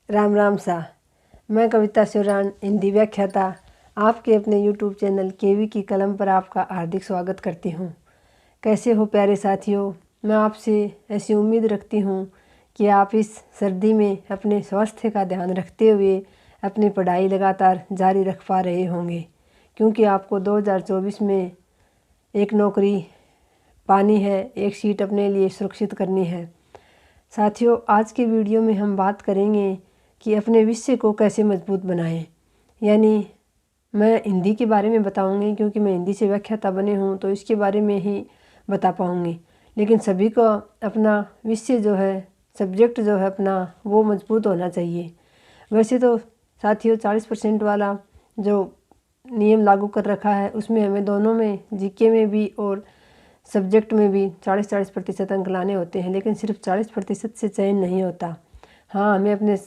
राम राम सा। मैं कविता शिवरान, हिंदी व्याख्याता, आपके अपने YouTube चैनल केवी की कलम पर आपका हार्दिक स्वागत करती हूँ। कैसे हो प्यारे साथियों? मैं आपसे ऐसी उम्मीद रखती हूँ कि आप इस सर्दी में अपने स्वास्थ्य का ध्यान रखते हुए अपनी पढ़ाई लगातार जारी रख पा रहे होंगे, क्योंकि आपको 2024 में एक नौकरी पानी है, एक सीट अपने लिए सुरक्षित करनी है। साथियों, आज के वीडियो में हम बात करेंगे कि अपने विषय को कैसे मजबूत बनाएं। यानी मैं हिंदी के बारे में बताऊंगी, क्योंकि मैं हिंदी से व्याख्याता बने हूँ तो इसके बारे में ही बता पाऊँगी। लेकिन सभी को अपना विषय जो है, सब्जेक्ट जो है अपना, वो मजबूत होना चाहिए। वैसे तो साथियों 40% वाला जो नियम लागू कर रखा है, उसमें हमें दोनों में, जीके में भी और सब्जेक्ट में भी 40% अंक लाने होते हैं, लेकिन सिर्फ 40% से चयन नहीं होता। हाँ, हमें अपने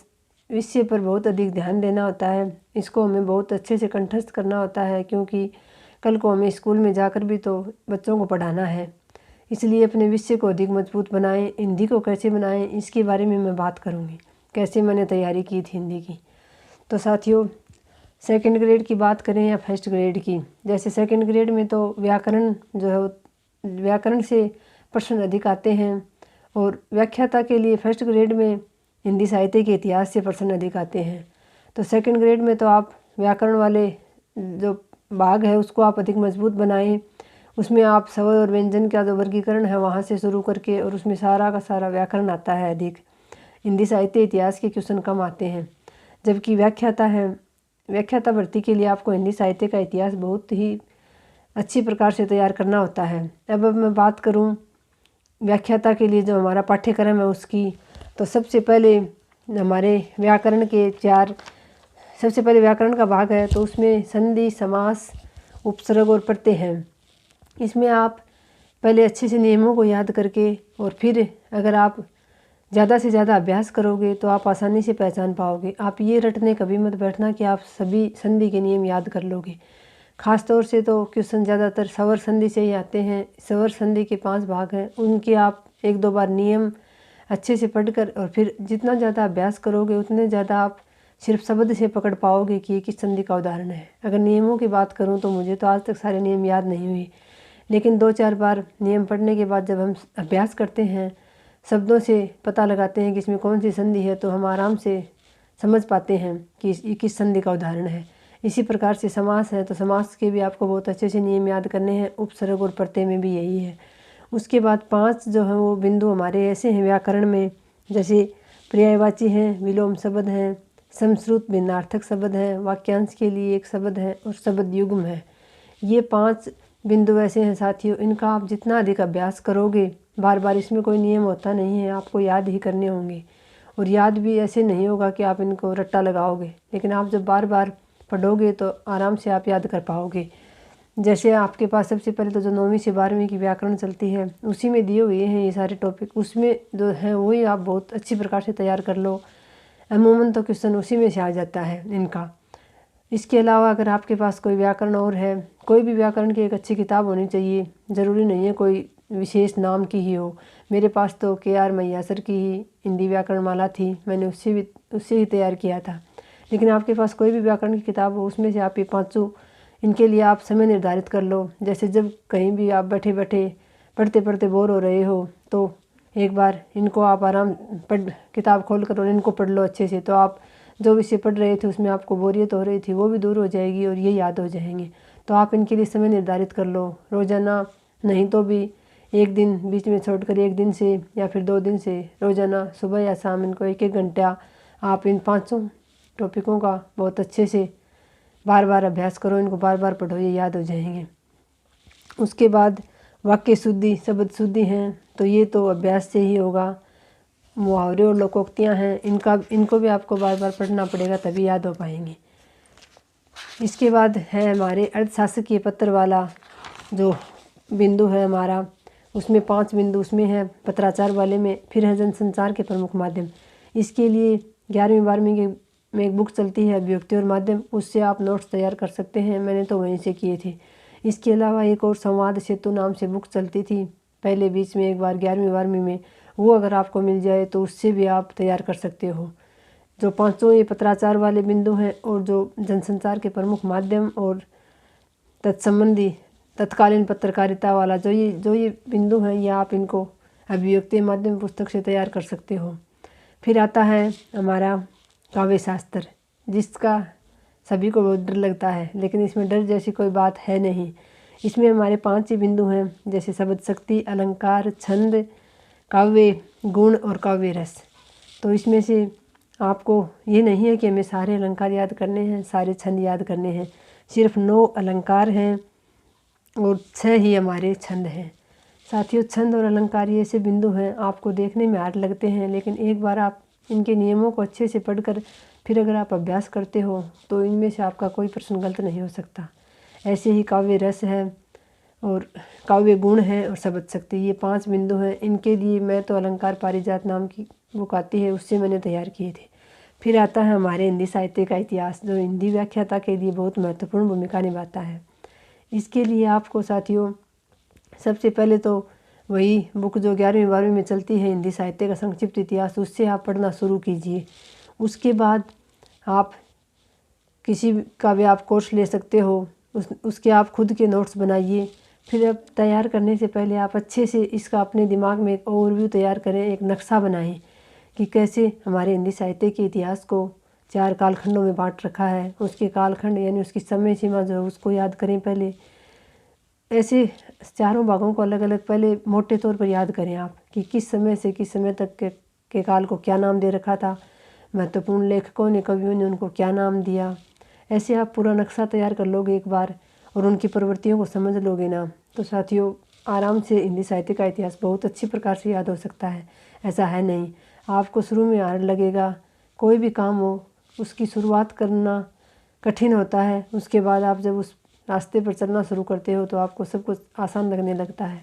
विषय पर बहुत अधिक ध्यान देना होता है। इसको हमें बहुत अच्छे से कंठस्थ करना होता है, क्योंकि कल को हमें स्कूल में जाकर भी तो बच्चों को पढ़ाना है। इसलिए अपने विषय को अधिक मजबूत बनाएं। हिंदी को कैसे बनाएं, इसके बारे में मैं बात करूँगी, कैसे मैंने तैयारी की थी हिंदी की। तो साथियों, सेकंड ग्रेड की बात करें या फर्स्ट ग्रेड की, जैसे सेकंड ग्रेड में तो व्याकरण जो है, व्याकरण से प्रश्न अधिक आते हैं, और व्याख्याता के लिए फर्स्ट ग्रेड में हिंदी साहित्य के इतिहास से प्रश्न अधिक आते हैं। तो सेकंड ग्रेड में तो आप व्याकरण वाले जो भाग है उसको आप अधिक मजबूत बनाएं। उसमें आप स्वर और व्यंजन का जो वर्गीकरण है वहाँ से शुरू करके, और उसमें सारा का सारा व्याकरण आता है अधिक। हिंदी साहित्य इतिहास के क्वेश्चन कम आते हैं। जबकि व्याख्याता है, व्याख्याता भर्ती के लिए आपको हिंदी साहित्य का इतिहास बहुत ही अच्छी प्रकार से तैयार करना होता है। अब मैं बात करूं व्याख्याता के लिए जो हमारा पाठ्यक्रम है उसकी, तो सबसे पहले हमारे व्याकरण के सबसे पहले व्याकरण का भाग है, तो उसमें संधि, समास, उपसर्ग और प्रत्यय हैं। इसमें आप पहले अच्छे से नियमों को याद करके, और फिर अगर आप ज़्यादा से ज़्यादा अभ्यास करोगे तो आप आसानी से पहचान पाओगे। आप ये रटने कभी मत बैठना कि आप सभी संधि के नियम याद कर लोगे। ख़ास तौर से तो क्वेश्चन ज़्यादातर स्वर संधि से ही आते हैं। स्वर संधि के 5 भाग हैं, उनके आप 1-2 बार नियम अच्छे से पढ़कर, और फिर जितना ज़्यादा अभ्यास करोगे उतने ज़्यादा आप सिर्फ शब्द से पकड़ पाओगे कि ये किस संधि का उदाहरण है। अगर नियमों की बात करूँ तो मुझे तो आज तक सारे नियम याद नहीं हुए, लेकिन 2-4 बार नियम पढ़ने के बाद जब हम अभ्यास करते हैं, शब्दों से पता लगाते हैं कि इसमें कौन सी संधि है, तो हम आराम से समझ पाते हैं कि ये किस संधि का उदाहरण है। इसी प्रकार से समास है, तो समास के भी आपको बहुत अच्छे से नियम याद करने हैं। उपसर्ग और प्रत्यय में भी यही है। उसके बाद 5 जो हैं वो बिंदु हमारे ऐसे हैं व्याकरण में, जैसे पर्यायवाची हैं, विलोम शब्द हैं, समश्रुत भिन्नार्थक शब्द हैं, वाक्यांश के लिए एक शब्द है, और शब्द युग्म है। ये 5 बिंदु ऐसे हैं साथियों, इनका आप जितना अधिक अभ्यास करोगे, बार बार, इसमें कोई नियम होता नहीं है, आपको याद ही करने होंगे। और याद भी ऐसे नहीं होगा कि आप इनको रट्टा लगाओगे, लेकिन आप जब बार बार पढ़ोगे तो आराम से आप याद कर पाओगे। जैसे आपके पास सबसे पहले तो जो 9वीं से 12वीं की व्याकरण चलती है, उसी में दिए हुए हैं ये सारे टॉपिक, उसमें जो है वही आप बहुत अच्छी प्रकार से तैयार कर लो। अमूमन तो क्वेश्चन उसी में से आ जाता है इनका। इसके अलावा अगर आपके पास कोई व्याकरण और है, कोई भी व्याकरण की एक अच्छी किताब होनी चाहिए, ज़रूरी नहीं है कोई विशेष नाम की ही हो। मेरे पास तो KR मैयासर की ही हिंदी व्याकरण माला थी, मैंने उससे ही तैयार किया था। लेकिन आपके पास कोई भी व्याकरण की किताब हो, उसमें से आप ये 5 इनके लिए आप समय निर्धारित कर लो। जैसे जब कहीं भी आप बैठे बैठे पढ़ते पढ़ते बोर हो रहे हो, तो एक बार इनको आप आराम किताब खोल कर और इनको पढ़ लो अच्छे से, तो आप जो विषय पढ़ रहे थे उसमें आपको बोरियत हो रही थी वो भी दूर हो जाएगी, और ये याद हो जाएंगे। तो आप इनके लिए समय निर्धारित कर लो, रोज़ाना नहीं तो भी एक दिन बीच में छोड़कर 1 दिन से या फिर 2 दिन से रोज़ाना सुबह या शाम इनको 1-1 घंटा आप इन 5 टॉपिकों का बहुत अच्छे से बार बार अभ्यास करो, इनको बार बार पढ़ो, ये याद हो जाएंगे। उसके बाद वाक्य शुद्धि, शब्द शुद्धि हैं, तो ये तो अभ्यास से ही होगा। मुहावरे और लोकोक्तियाँ हैं, इनको भी आपको बार बार पढ़ना पड़ेगा, तभी याद हो पाएंगे। इसके बाद है हमारे अर्थशास्त्रीय पत्र वाला जो बिंदु है हमारा, उसमें 5 बिंदु उसमें है पत्राचार वाले में। फिर है जनसंचार के प्रमुख माध्यम। इसके लिए 11वीं 12वीं में एक बुक चलती है अभिव्यक्ति और माध्यम, उससे आप नोट्स तैयार कर सकते हैं, मैंने तो वहीं से किए थे। इसके अलावा एक और संवाद सेतु नाम से बुक चलती थी पहले बीच में एक बार 11वीं 12वीं में, वो अगर आपको मिल जाए तो उससे भी आप तैयार कर सकते हो। जो पांचों ये पत्राचार वाले बिंदु हैं और जो जनसंचार के प्रमुख माध्यम और तत्संबंधी तत्कालीन पत्रकारिता वाला जो ये बिंदु हैं, ये आप इनको अभिव्यक्ति माध्यम पुस्तक से तैयार कर सकते हो। फिर आता है हमारा काव्य शास्त्र, जिसका सभी को बहुत डर लगता है, लेकिन इसमें डर जैसी कोई बात है नहीं। इसमें हमारे 5 ही बिंदु हैं, जैसे शब्द शक्ति, अलंकार, छंद, काव्य गुण और काव्य रस। तो इसमें से आपको ये नहीं है कि हमें सारे अलंकार याद करने हैं, सारे छंद याद करने हैं। सिर्फ 9 अलंकार हैं और 6 ही हमारे छंद हैं। साथियों, छंद और अलंकार ये ऐसे बिंदु हैं, आपको देखने में हार्ड लगते हैं, लेकिन एक बार आप इनके नियमों को अच्छे से पढ़कर फिर अगर आप अभ्यास करते हो तो इनमें से आपका कोई प्रश्न गलत नहीं हो सकता। ऐसे ही काव्य रस है और काव्य गुण है और शब्द शक्ति, ये 5 बिंदु हैं। इनके लिए मैं तो अलंकार पारिजात नाम की बुक आती है, उससे मैंने तैयार किए थे। फिर आता है हमारे हिंदी साहित्य का इतिहास, जो हिंदी व्याख्याता के लिए बहुत महत्वपूर्ण भूमिका निभाता है। इसके लिए आपको साथियों सबसे पहले तो वही बुक जो 11वीं 12वीं में चलती है, हिंदी साहित्य का संक्षिप्त इतिहास, उससे आप पढ़ना शुरू कीजिए। उसके बाद आप किसी का भी आप कोर्स ले सकते हो, उसके आप खुद के नोट्स बनाइए। फिर अब तैयार करने से पहले आप अच्छे से इसका अपने दिमाग में एक ओवरव्यू तैयार करें, एक नक्शा बनाएं कि कैसे हमारे हिंदी साहित्य के इतिहास को 4 कालखंडों में बांट रखा है। उसके कालखंड यानी उसकी समय सीमा जो है उसको याद करें पहले। ऐसे चारों भागों को अलग अलग पहले मोटे तौर पर याद करें आप कि किस समय से किस समय तक के काल को क्या नाम दे रखा था, महत्वपूर्ण लेखकों ने, कवियों ने उनको क्या नाम दिया। ऐसे आप पूरा नक्शा तैयार कर लोगे एक बार और उनकी प्रवृत्तियों को समझ लोगे ना, तो साथियों आराम से हिंदी साहित्य का इतिहास बहुत अच्छी प्रकार से याद हो सकता है। ऐसा है नहीं, आपको शुरू में हार्ड लगेगा। कोई भी काम हो उसकी शुरुआत करना कठिन होता है, उसके बाद आप जब उस रास्ते पर चलना शुरू करते हो तो आपको सब कुछ आसान लगने लगता है।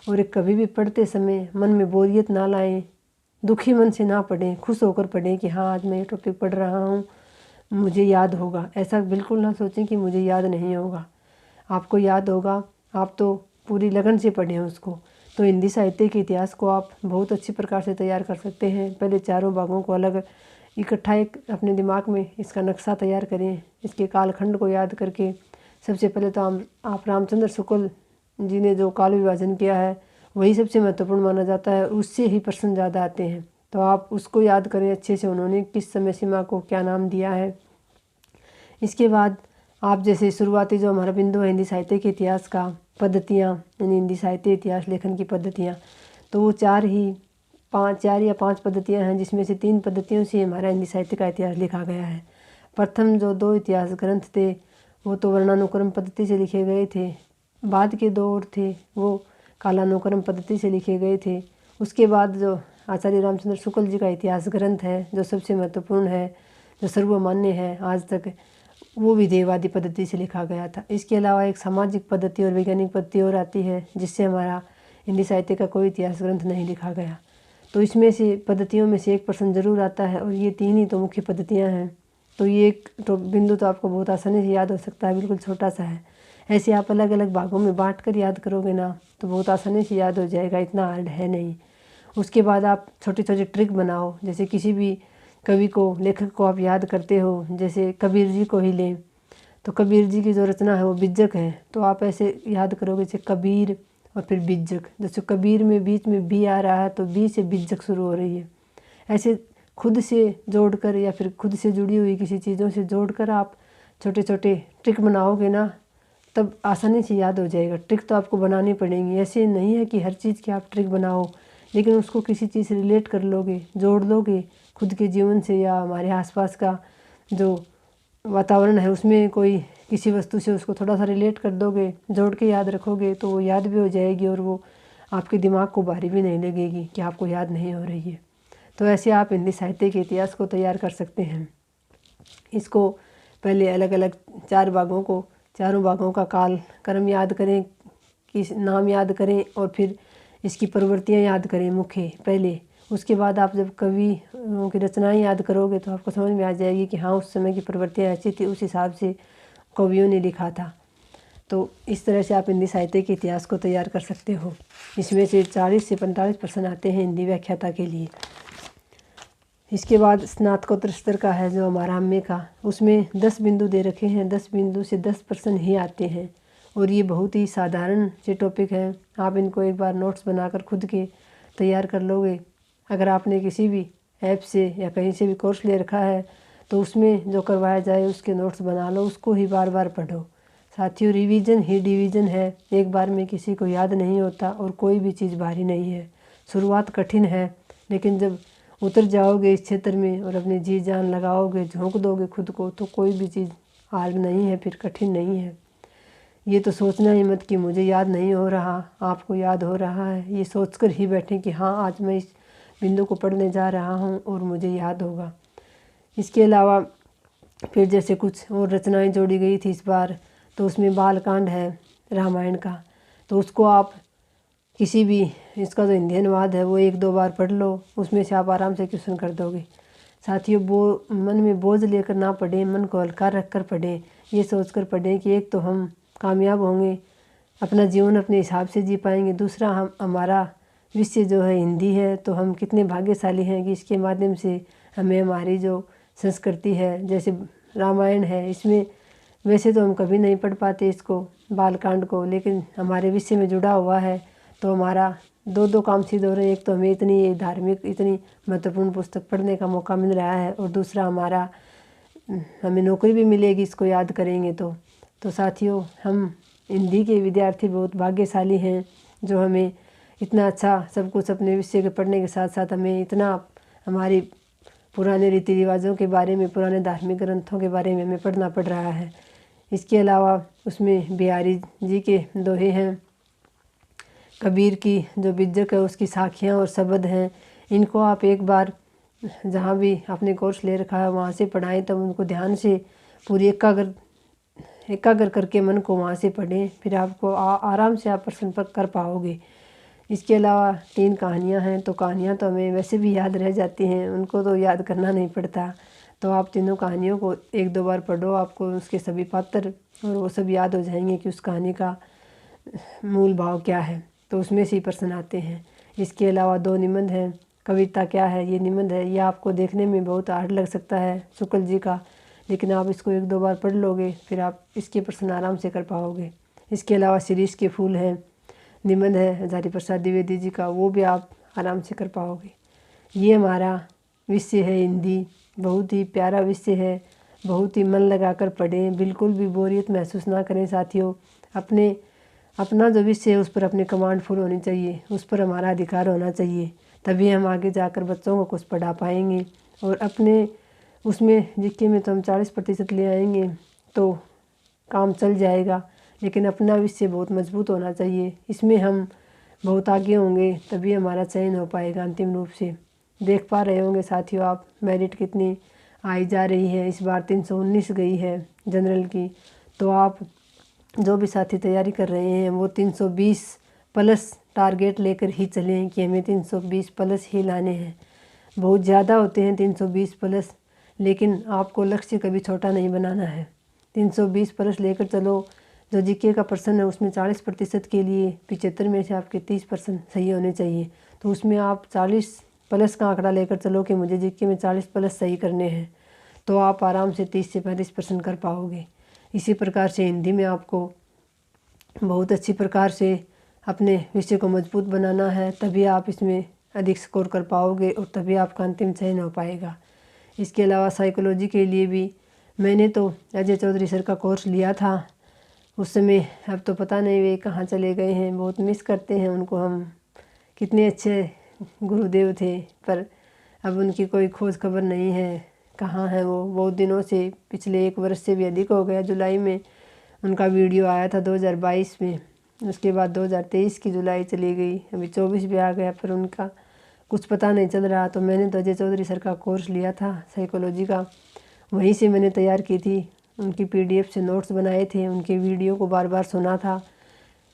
और कभी भी पढ़ते समय मन में बोरियत ना लाएं, दुखी मन से ना पढ़ें, खुश होकर पढ़ें कि हाँ आज मैं ये टॉपिक पढ़ रहा हूँ, मुझे याद होगा। ऐसा बिल्कुल ना सोचें कि मुझे याद नहीं होगा, आपको याद होगा। आप तो पूरी लगन से पढ़ें उसको। तो हिंदी साहित्य के इतिहास को आप बहुत अच्छी प्रकार से तैयार कर सकते हैं। पहले चारों भागों को अलग इकट्ठा एक अपने दिमाग में इसका नक्शा तैयार करें, इसके कालखंड को याद करके। सबसे पहले तो आप रामचंद्र शुक्ल जी ने जो काल विभाजन किया है वही सबसे महत्वपूर्ण माना जाता है, उससे ही प्रश्न ज़्यादा आते हैं, तो आप उसको याद करें अच्छे से, उन्होंने किस समय सीमा को क्या नाम दिया है। इसके बाद आप जैसे शुरुआती जो हमारा बिंदु है हिंदी साहित्य के इतिहास का, पद्धतियाँ यानी हिंदी साहित्य इतिहास लेखन की पद्धतियाँ, तो वो 4 या 5 पद्धतियाँ हैं, जिसमें से 3 पद्धतियों से हमारा हिंदी साहित्य का इतिहास लिखा गया है। प्रथम जो 2 इतिहास ग्रंथ थे वो तो वर्णानुक्रम पद्धति से लिखे गए थे। बाद के 2 और थे वो कालानुक्रम पद्धति से लिखे गए थे। उसके बाद जो आचार्य रामचंद्र शुक्ल जी का इतिहास ग्रंथ है, जो सबसे महत्वपूर्ण है, जो सर्वमान्य है आज तक, वो विधेयवादी पद्धति से लिखा गया था। इसके अलावा एक सामाजिक पद्धति और वैज्ञानिक पद्धति और आती है, जिससे हमारा हिंदी साहित्य का कोई इतिहास ग्रंथ नहीं लिखा गया। तो इसमें से पद्धतियों में से एक प्रश्न जरूर आता है, और ये 3 ही तो मुख्य पद्धतियाँ हैं। तो ये एक तो बिंदु तो आपको बहुत आसानी से याद हो सकता है, बिल्कुल छोटा सा है। ऐसे आप अलग अलग भागों में बांट कर याद करोगे ना तो बहुत आसानी से याद हो जाएगा, इतना हार्ड है नहीं। उसके बाद आप छोटी छोटी ट्रिक बनाओ, जैसे किसी भी कवि को, लेखक को आप याद करते हो, जैसे कबीर जी को ही लें तो कबीर जी की जो रचना है वो बिज्जक है, तो आप ऐसे याद करोगे जैसे कबीर और फिर बिज्जक। जैसे कबीर में बीच में बी आ रहा है तो बी से बिज्जक शुरू हो रही है। ऐसे खुद से जोड़कर या फिर खुद से जुड़ी हुई किसी चीज़ों से जोड़कर आप छोटे छोटे ट्रिक बनाओगे ना, तब आसानी से याद हो जाएगा। ट्रिक तो आपको बनानी पड़ेंगी, ऐसे नहीं है कि हर चीज़ की आप ट्रिक बनाओ, लेकिन उसको किसी चीज़ से रिलेट कर लोगे, जोड़ लोगे खुद के जीवन से, या हमारे आसपास का जो वातावरण है उसमें कोई किसी वस्तु से उसको थोड़ा सा रिलेट कर दोगे, जोड़ के याद रखोगे, तो वो याद भी हो जाएगी और वो आपके दिमाग को भारी भी नहीं लगेगी कि आपको याद नहीं हो रही है। तो ऐसे आप हिंदी साहित्य के इतिहास को तैयार कर सकते हैं। इसको पहले अलग अलग 4 भागों को, चारों भागों का काल क्रम याद करें, कि नाम याद करें, और फिर इसकी प्रवृत्तियाँ याद करें मुख्य पहले। उसके बाद आप जब कवियों की रचनाएं याद करोगे तो आपको समझ में आ जाएगी कि हाँ उस समय की प्रवृत्तियाँ ऐसी थी, उस हिसाब से कवियों ने लिखा था। तो इस तरह से आप हिंदी साहित्य के इतिहास को तैयार कर सकते हो। इसमें से 40 से 45 प्रश्न आते हैं हिंदी व्याख्याता के लिए। इसके बाद स्नातकोत्तर स्तर का है जो हमारा एमए का, उसमें 10 बिंदु दे रखे हैं। 10 बिंदु से 10 प्रश्न ही आते हैं और ये बहुत ही साधारण से टॉपिक है। आप इनको एक बार नोट्स बनाकर खुद के तैयार कर लोगे। अगर आपने किसी भी ऐप से या कहीं से भी कोर्स ले रखा है तो उसमें जो करवाया जाए उसके नोट्स बना लो, उसको ही बार बार पढ़ो। साथियों, रिवीजन ही डिवीजन है। एक बार में किसी को याद नहीं होता और कोई भी चीज़ भारी नहीं है। शुरुआत कठिन है, लेकिन जब उतर जाओगे इस क्षेत्र में और अपनी जी जान लगाओगे, झोंक दोगे खुद को, तो कोई भी चीज़ हार्ड नहीं है, फिर कठिन नहीं है। ये तो सोचना ही मत कि मुझे याद नहीं हो रहा, आपको याद हो रहा है। ये सोचकर ही बैठें कि हाँ, आज मैं इस बिंदु को पढ़ने जा रहा हूँ और मुझे याद होगा। इसके अलावा फिर जैसे कुछ और रचनाएं जोड़ी गई थी इस बार, तो उसमें बालकांड है रामायण का, तो उसको आप किसी भी, इसका जो हिंदी अनुवाद है वो 1-2 बार पढ़ लो, उसमें से आप आराम से क्वेश्चन कर दोगे। साथियों, मन में बोझ लेकर ना पढ़ें, मन को हल्का रख कर पढ़ें। ये सोच कर पढ़ें कि एक तो हम कामयाब होंगे, अपना जीवन अपने हिसाब से जी पाएंगे। दूसरा, हमारा विषय जो है हिंदी है, तो हम कितने भाग्यशाली हैं कि इसके माध्यम से हमें हमारी जो संस्कृति है, जैसे रामायण है, इसमें वैसे तो हम कभी नहीं पढ़ पाते इसको, बालकांड को, लेकिन हमारे विषय में जुड़ा हुआ है तो हमारा दो काम सिद्ध हो रहे हैं। एक तो हमें इतनी धार्मिक, इतनी महत्वपूर्ण पुस्तक पढ़ने का मौका मिल रहा है और दूसरा हमें नौकरी भी मिलेगी इसको याद करेंगे तो साथियों, हम हिंदी के विद्यार्थी बहुत भाग्यशाली हैं जो हमें इतना अच्छा सब कुछ अपने विषय के पढ़ने के साथ साथ हमें इतना हमारी पुराने रीति रिवाजों के बारे में, पुराने धार्मिक ग्रंथों के बारे में हमें पढ़ना पड़ रहा है। इसके अलावा उसमें बिहारी जी के दोहे हैं, कबीर की जो बिज्जक है उसकी साखियाँ और शब्द हैं। इनको आप एक बार जहाँ भी आपने कोर्स ले रखा है वहाँ से पढ़ाएं, तब उनको ध्यान से पूरी एकाग्र करके मन को वहाँ से पढ़ें, फिर आपको आराम से आप प्रश्न पर कर पाओगे। इसके अलावा 3 कहानियाँ हैं, तो कहानियाँ तो हमें वैसे भी याद रह जाती हैं, उनको तो याद करना नहीं पड़ता। तो आप तीनों कहानियों को 1-2 बार पढ़ो, आपको उसके सभी पात्र और वो सब याद हो जाएंगे कि उस कहानी का मूल भाव क्या है, तो उसमें से ही प्रश्न आते हैं। इसके अलावा 2 निबंध हैं। कविता क्या है, ये निबंध है, ये आपको देखने में बहुत हार्ड लग सकता है शुक्ल जी का, लेकिन आप इसको 1-2 बार पढ़ लोगे, फिर आप इसके प्रश्न आराम से कर पाओगे। इसके अलावा शिरीष के फूल हैं, निबंध है हजारी प्रसाद द्विवेदी जी का, वो भी आप आराम से कर पाओगे। ये हमारा विषय है हिंदी, बहुत ही प्यारा विषय है, बहुत ही मन लगाकर पढ़ें, बिल्कुल भी बोरियत महसूस ना करें साथियों। अपना जो विषय है उस पर अपनी कमांड फुल होनी चाहिए, उस पर हमारा अधिकार होना चाहिए, तभी हम आगे जाकर बच्चों को कुछ पढ़ा पाएंगे। और अपने उसमें जीके में तो हम 40% ले आएंगे तो काम चल जाएगा, लेकिन अपना विषय बहुत मजबूत होना चाहिए, इसमें हम बहुत आगे होंगे, तभी हमारा चयन हो पाएगा अंतिम रूप से। देख पा रहे होंगे साथियों आप, मेरिट कितनी आई जा रही है। इस बार 319 गई है जनरल की, तो आप जो भी साथी तैयारी कर रहे हैं वो 320 प्लस टारगेट लेकर ही चलें कि हमें 320 प्लस ही लाने हैं। बहुत ज़्यादा होते हैं 320 प्लस, लेकिन आपको लक्ष्य कभी छोटा नहीं बनाना है। 320 प्लस लेकर चलो। जो जीके का प्रश्न है उसमें 40% के लिए 75 में से आपके 30% सही होने चाहिए, तो उसमें आप 40 प्लस का आंकड़ा लेकर चलो कि मुझे जीके में 40 प्लस सही करने हैं, तो आप आराम से 30 से 35% कर पाओगे। इसी प्रकार से हिंदी में आपको बहुत अच्छी प्रकार से अपने विषय को मजबूत बनाना है, तभी आप इसमें अधिक स्कोर कर पाओगे और तभी आपका अंतिम चयन हो पाएगा। इसके अलावा साइकोलॉजी के लिए भी मैंने तो अजय चौधरी सर का कोर्स लिया था उस समय, अब तो पता नहीं वे कहाँ चले गए हैं, बहुत मिस करते हैं उनको हम, कितने अच्छे गुरुदेव थे, पर अब उनकी कोई खोज खबर नहीं है, कहाँ है वो। बहुत दिनों से, पिछले 1 वर्ष से भी अधिक हो गया। जुलाई में उनका वीडियो आया था 2022 में, उसके बाद 2023 की जुलाई चली गई, अभी 24 भी आ गया, पर उनका कुछ पता नहीं चल रहा। तो मैंने तो अजय चौधरी सर का कोर्स लिया था साइकोलॉजी का, वहीं से मैंने तैयार की थी, उनकी PDF से नोट्स बनाए थे, उनके वीडियो को बार बार सुना था।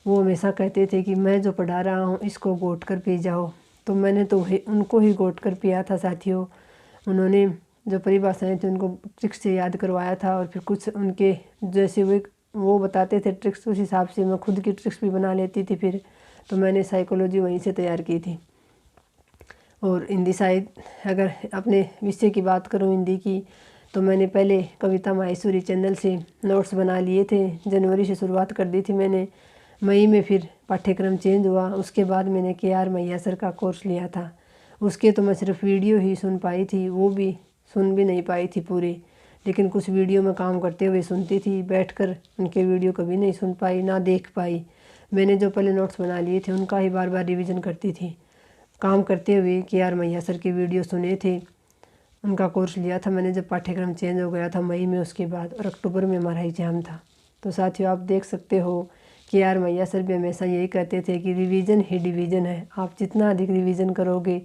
वो हमेशा कहते थे कि मैं जो पढ़ा रहा हूँ इसको घोट कर पी जाओ, तो मैंने तो उनको ही घोट कर पिया था साथियों। उन्होंने जो परिभाषाएं थी उनको ट्रिक्स से याद करवाया था, और फिर कुछ उनके जैसे वो बताते थे ट्रिक्स, उस हिसाब से मैं खुद की ट्रिक्स भी बना लेती थी फिर। तो मैंने साइकोलॉजी वहीं से तैयार की थी। और हिंदी साहित्य, अगर अपने विषय की बात करूं हिंदी की, तो मैंने पहले कविता माहेश्वरी चैनल से नोट्स बना लिए थे। जनवरी से शुरुआत कर दी थी मैंने। मई में फिर पाठ्यक्रम चेंज हुआ। उसके बाद मैंने KR मैया सर का कोर्स लिया था। उसके तो मैं सिर्फ वीडियो ही सुन पाई थी, वो भी सुन भी नहीं पाई थी पूरी, लेकिन कुछ वीडियो में काम करते हुए सुनती थी। बैठकर उनके वीडियो कभी नहीं सुन पाई, ना देख पाई। मैंने जो पहले नोट्स बना लिए थे उनका ही बार बार रिवीजन करती थी। काम करते हुए KR मैया सर के वीडियो सुने थे, उनका कोर्स लिया था मैंने जब पाठ्यक्रम चेंज हो गया था मई में उसके बाद, और अक्टूबर में हमारा एग्जाम था। तो साथियों, आप देख सकते हो KR मैया सर भी हमेशा यही कहते थे कि रिवीजन ही डिवीज़न है। आप जितना अधिक रिवीजन करोगे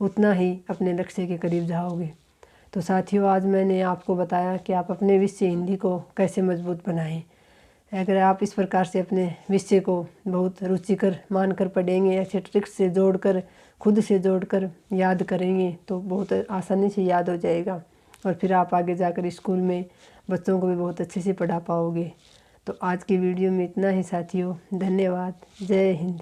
उतना ही अपने लक्ष्य के करीब जाओगे। तो साथियों, आज मैंने आपको बताया कि आप अपने विषय हिंदी को कैसे मजबूत बनाएं। अगर आप इस प्रकार से अपने विषय को बहुत रुचिकर मानकर पढ़ेंगे, ऐसे ट्रिक्स से जोड़कर, खुद से जोड़कर याद करेंगे तो बहुत आसानी से याद हो जाएगा, और फिर आप आगे जाकर स्कूल में बच्चों को भी बहुत अच्छे से पढ़ा पाओगे। तो आज की वीडियो में इतना ही साथियों। धन्यवाद। जय हिंद।